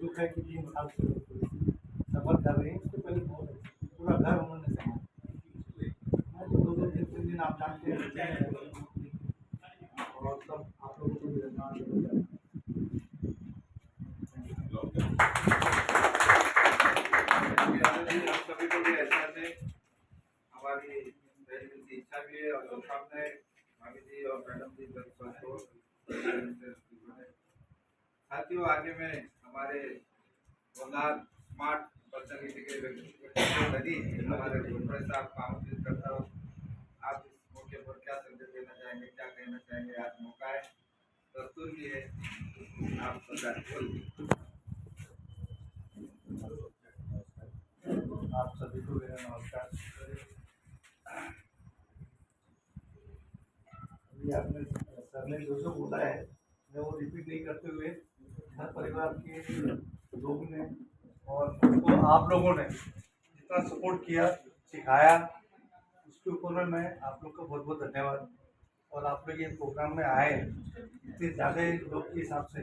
दुख है कि 3 साल से सफर कर रही हैं उसके पहले पूरा घर उन्होंने संभाला 2-3 दिन आप जानते हैं और सब आप लोगों को भी धन्यवाद हम सभी को भी ऐसा से हमारी की इच्छा भी है और सामने भाभी जी और मैडम जी स्वस्थ हो। साथियों, आगे में हमारे स्मार्ट पर्सनैलिटी के नदी हमारे घोटड़े साहब को आमंत्रित करता हूँ। आप इस मौके पर क्या संदेश देना चाहेंगे, क्या कहना चाहेंगे? आज मौका है, दस्तूर भी है, आप आप सभी को मेरा नमस्कार। अभी आपने सर ने जो बोला है मैं वो रिपीट नहीं करते हुए हर परिवार के लोग ने और उनको आप लोगों ने जितना सपोर्ट किया, सिखाया, उसके ऊपर में मैं आप लोग का बहुत बहुत धन्यवाद। और आप लोग ये प्रोग्राम में आए इतने ज़्यादा लोग के हिसाब से,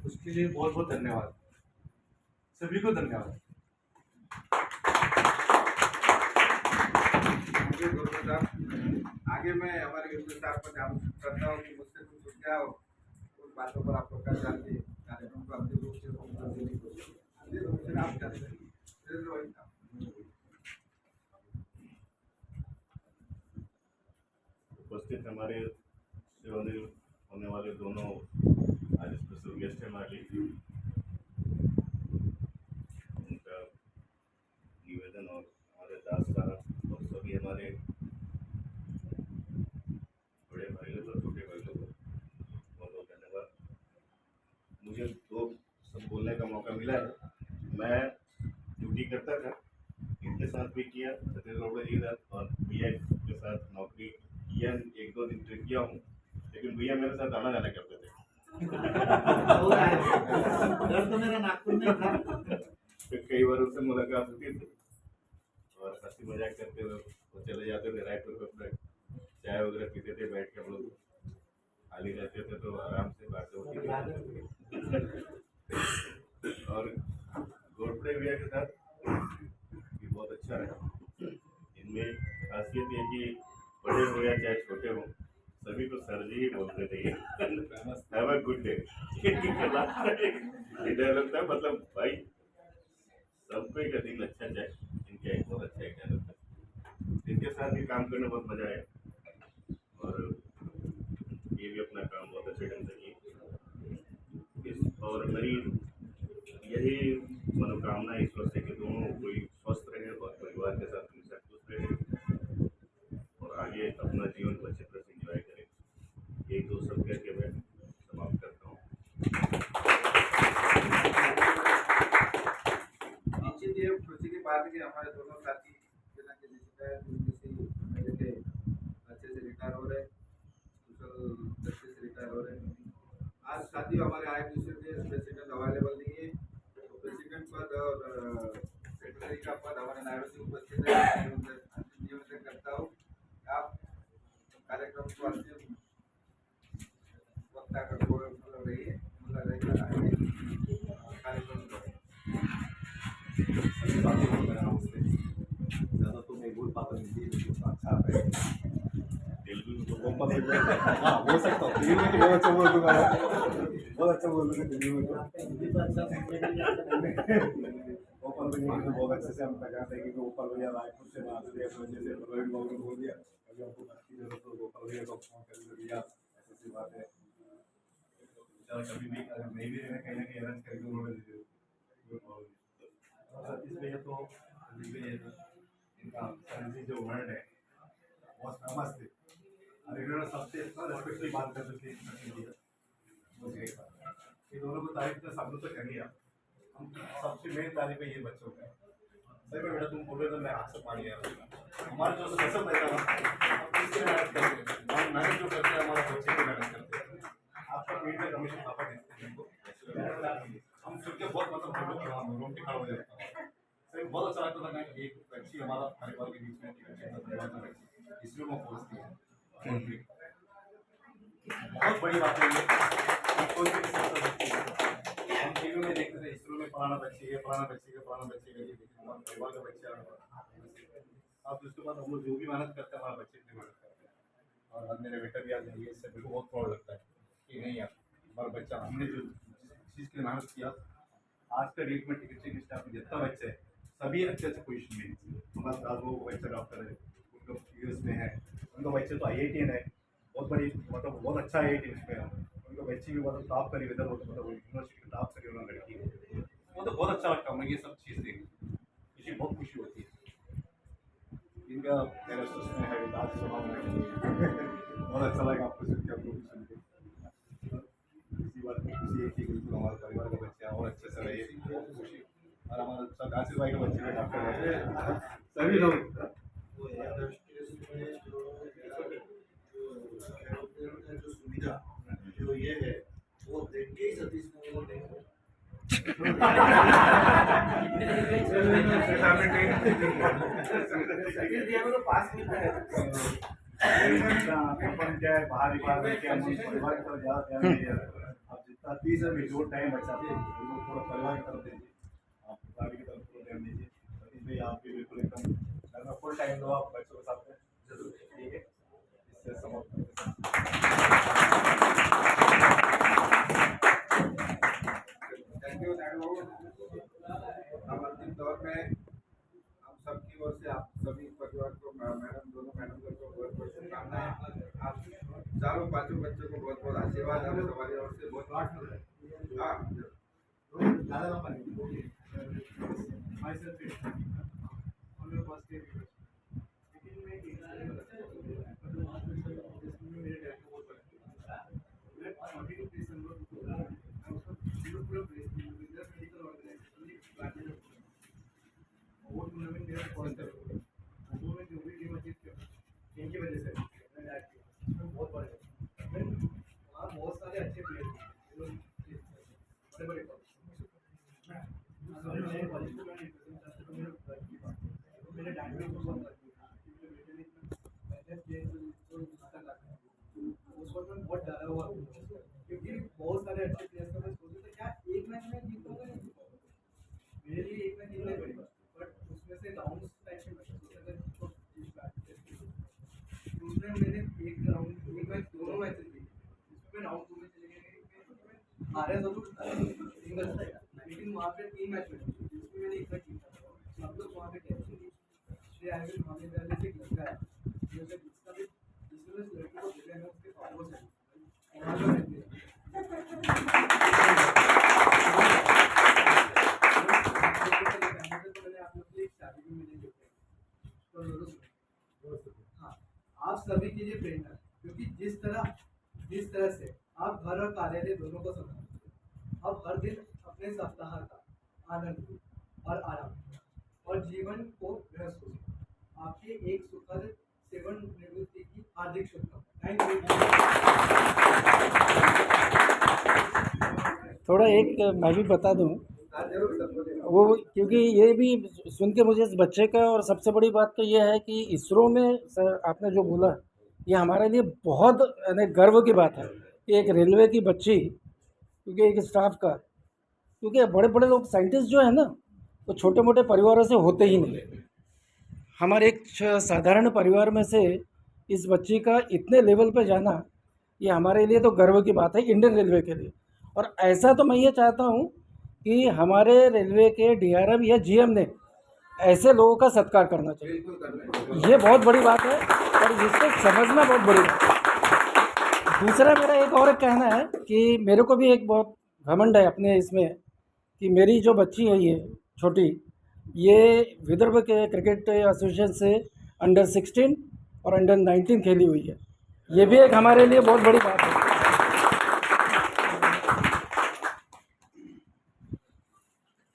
उसके लिए बहुत बहुत धन्यवाद। सभी को धन्यवाद। आगे मैं हमारे गुरु साहब को आमंत्रित करता हूँ कि मुझसे कुछ छूट गया हो, उन बातों पर आप लोग का ध्यान दें। कार्यक्रम को अंतिम रूप से आप करते हैं। उपस्थित हमारे सेवानिवृत्त होने वाले दोनों आज स्पेशल गेस्ट हैं हमारे लिए। उनका निवेदन और हमारे दास साहब और सभी हमारे बड़े भाई लोग और छोटे भाई लोग बहुत बहुत धन्यवाद। मुझे दो सब बोलने का मौका मिला है। मैं ड्यूटी करता था, इनके साथ भी किया, सतीश गौड़ जी के साथ, और भैया के साथ नौकरी किया, एक दो दिन ट्रिप किया हूँ, लेकिन भैया मेरे साथ आना जाना करते थे। तो मेरा नागपुर में था। फिर कई बार उनसे मुलाकात होती थी और हंसी मजाक करते हुए वो चले जाते थे रायपुर पर, चाय वगैरह पीते थे, बैठ के हम लोग खाली रहते थे तो आराम से बातें होती थी। और गोडपड़े भैया के साथ भी बहुत अच्छा रहा। इनमें खासियत ये कि बड़े हो या चाहे छोटे हो, सभी को सर जी ही बोलते थे। Have a good day dialogue था, मतलब भाई सबको एक दिन अच्छा जाए, इनका एक बहुत अच्छा एक डायलॉग था। इनके साथ भी काम करने बहुत मजा आया और ये भी अपना काम बहुत अच्छे ढंग से किए। और मेरी यही मनोकामना ईश्वर से कि दोनों कोई स्वस्थ रहे और परिवार के साथ हमेशा खुश रहे और आगे अपना जीवन को अच्छे तरह से एंजॉय करें। एक दो सब कह के मैं समाप्त करता हूँ। निश्चित ये खुशी की बात है कि हमारे दोनों साथी बिना किसी शिकायत किसी मेरे के अच्छे से रिटायर हो रहे, कुशल अच्छे से रिटायर हो रहे। आज साथियों हमारे IFBC के प्रेसिडेंट अवेलेबल नहीं है, तो प्रेसिडेंट पद और सेक्रेटरी का पद हमारे नायब से उपस्थित है। निवेदन करता हूँ आप कार्यक्रम को अंतिम वक्ता का मतलब रहिए, कार्यक्रम ज़्यादा तो मैं बोल पाता नहीं, अच्छा है। तेलुगु में हाँ, बोल सकता हूँ। दिल्ली में बहुत अच्छा बोल दूंगा, बहुत अच्छा बोल दूंगा दिल्ली में। गोपाल भैया तो बहुत अच्छे से हम पहचानते हैं कि गोपाल भैया रायपुर से आते थे, अपने जैसे प्रवीण बाबू ने बोल दिया, अभी हमको बात की जरूरत तो गोपाल भैया को फोन कर दिया। ऐसी बात है, कभी भी अगर नहीं भी रहना कहीं ना कहीं अरेंज करके उन्होंने दे दिया। इसमें तो इनका जो वर्ड है बहुत फेमस थे और इन्होंने सबसे रेस्पेक्टफुली बात करते थे। मुझे ये दोनों को तारीफ तो सब लोग तो कर लिया, हम सबसे मेन तारीफ है ये बच्चों का। सही में बेटा तुम बोल रहे तो मैं हाथ से पा लिया। हमारा जो सबसे पैदा इससे मेहनत करते हैं, हम मेहनत जो करते हैं हमारे बच्चे को मेहनत करते हैं। आपका पेट में हमेशा पापा देखते हैं हम सुन के बहुत मतलब रोटी खड़ा हो जाता है। सही बहुत अच्छा लगता था। मैं एक बच्ची हमारा परिवार के बीच में इसरो में पहुँचती है, बहुत बड़ी बात है ये। हम टीवी में देखते थे इसरो में फलाना बच्ची है, फलाना बच्ची है, फलाना बच्ची है, हमारे परिवार का बच्चा है। अब उसके बाद हम लोग जो भी मेहनत करते हैं हमारा बच्चे इतनी मेहनत करते हैं। और आज मेरे बेटा भी आज है, इससे मेरे को बहुत प्राउड लगता है कि नहीं यार हमारा बच्चा, हमने जो चीज़ की मेहनत किया आज का डेट में टीचिंग स्टाफ में जितना बच्चे हैं सभी अच्छे अच्छे पोजिशन में हैं। हमारे साथ वो बच्चा डॉक्टर है, उनका यूएस में है, उनका बच्चे तो IITian है, बहुत बड़ी मतलब बहुत अच्छा IIT उसमें है, उनका बच्ची भी मतलब टॉप करी वेदर मतलब यूनिवर्सिटी टॉप करी उन्होंने लड़की, वो तो बहुत अच्छा लगता है मुझे ये सब चीज़ देख मुझे बहुत खुशी होती है। इनका मेरा उसमें है बात सुना बहुत अच्छा लगा आपको सुन के, आपको भी सुन के इसी बात में खुशी है कि बिल्कुल हमारे परिवार के बच्चे और अच्छे से रहे, बहुत खुशी। और हमारा सब आसिफ भाई के बच्चे भी डॉक्टर है, सभी लोग जो सुविधा जो ये है वो देख के ही सतीश को देखो तो पास मिलता है अपन क्या है बाहर में क्या परिवार की तरफ ज़्यादा ध्यान नहीं है। आप जितना 30 में जो टाइम बचा थोड़ा परिवार की तरफ दीजिए, आप गाड़ी की तरफ थोड़ा ध्यान दीजिए। इसलिए आप भी बिल्कुल एकदम फुल टाइम दो आप बच्चों के साथ में, जरूर ठीक है। इससे समाप्त थैंक यू हम अंतिम दौर में हम सबकी ओर से आप सभी परिवार को मैडम दोनों मैडम को बहुत बहुत शुभकामनाएं। आप चारों पांचों बच्चों को बहुत बहुत आशीर्वाद हमें हमारी ओर से बहुत इनकी वजह से बहुत बड़े वहाँ बहुत सारे अच्छे प्लेयर बड़े बड़े मेरे डैड में बहुत उस वक्त मैं बहुत डरा हुआ क्योंकि बहुत सारे अच्छे प्लेयर्स का मैं सोचता था क्या एक मैच में जीतूंगा नहीं जीतूंगा, मेरे लिए एक मैच जीतना ही पड़ेगा। बट उसमें से डाउन टाइप के मैच उसमें मैंने एक मैच दोनों मैचेस जीते, इसमें राउंड 2 में चले गए, हारे जरूर सिंगल था लेकिन वहाँ पे 3 मैच हुए जिसमें मैंने एक मैच जीता। सब लोग वहाँ पे कहते हैं श्री आयुष माने जाने से लड़का है जैसे जिसका भी जिसने उस लड़के को देखा है उसके फॉलोअर्स हैं वहाँ पे रहते हैं। तो मैंने आप लोग की एक शादी भी मिली तो जरूर हाँ आप सभी के लिए प्रेरणा, क्योंकि जिस तरह से आप घर और कार्यालय दोनों को संभालते हैं, आप हर दिन अपने सप्ताह का आनंद और आराम और जीवन को महसूस आपके एक सुखद सेवानिवृत्ति की हार्दिक शुभकामनाएं। थोड़ा एक मैं भी बता दूं वो, क्योंकि ये भी सुन के मुझे इस बच्चे का, और सबसे बड़ी बात तो ये है कि इसरो में सर आपने जो बोला ये हमारे लिए बहुत यानी गर्व की बात है कि एक रेलवे की बच्ची, क्योंकि एक स्टाफ का, क्योंकि बड़े बड़े लोग साइंटिस्ट जो है ना वो छोटे मोटे परिवारों से होते ही नहीं। हमारे एक साधारण परिवार में से इस बच्ची का इतने लेवल पे जाना ये हमारे लिए तो गर्व की बात है, इंडियन रेलवे के लिए। और ऐसा तो मैं ये चाहता हूँ कि हमारे रेलवे के DRM या GM ने ऐसे लोगों का सत्कार करना चाहिए, ये बहुत बड़ी बात है और जिसको समझना बहुत बड़ी बात है। दूसरा मेरा एक और कहना है कि मेरे को भी एक बहुत घमंड है अपने इसमें कि मेरी जो बच्ची है ये छोटी, ये विदर्भ के क्रिकेट एसोसिएशन से अंडर 16 और अंडर 19 खेली हुई है, ये भी एक हमारे लिए बहुत बड़ी बात है।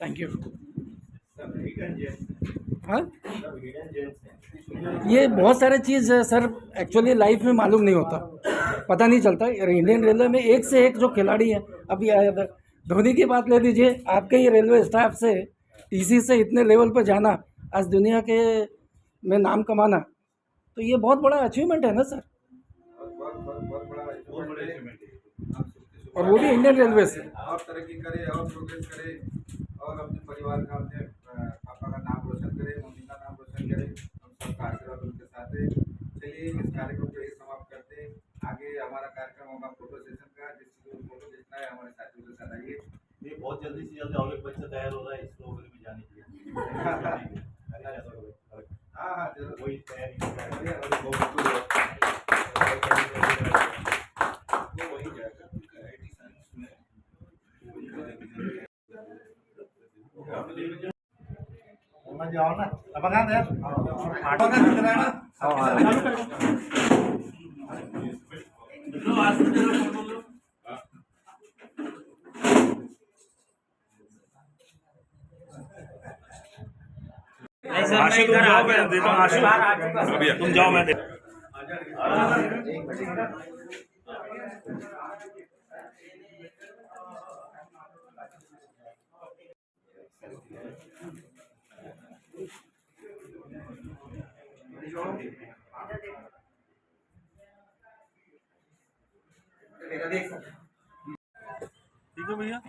Thank you. हाँ ये बहुत सारे चीज़ सर एक्चुअली लाइफ में मालूम नहीं होता, पता नहीं चलता। इंडियन रेलवे में एक से एक जो खिलाड़ी हैं, अभी आया था धोनी की बात ले लीजिए, आपके ये रेलवे स्टाफ से TC से इतने लेवल पर जाना, आज दुनिया के में नाम कमाना, तो ये बहुत बड़ा अचीवमेंट है ना सर, बहुत बड़ा अचीवमेंट है। और वो भी इंडियन रेलवे से। और तरक्की करे और प्रोग्रेस करे और अपने परिवार का, अपने पापा का नाम रोशन करे, मम्मी का नाम रोशन करे। हम सबका आशीर्वाद उनके साथ है। चलिए इस कार्यक्रम को यही समाप्त करते हैं। आगे हमारा कार्यक्रम होगा फोटो सेशन का, जिसको फोटो देखना है हमारे साथियों के साथ आइए। ये बहुत बहुत जल्दी से जल्दी और एक बच्चा तैयार हो रहा है इसरो वगैरह में जाने के लिए। हाँ हाँ जरूर वही तैयारी कर रहे हैं। वो वही जाएगा IT साइंस में मैं जाओ ना अब बना दे ऑटो का कितना है ना आशु तुम जाओ, मैं देता हूँ। आशु तुम जाओ, मैं देता मेरा देख सकते ठीक है भैया।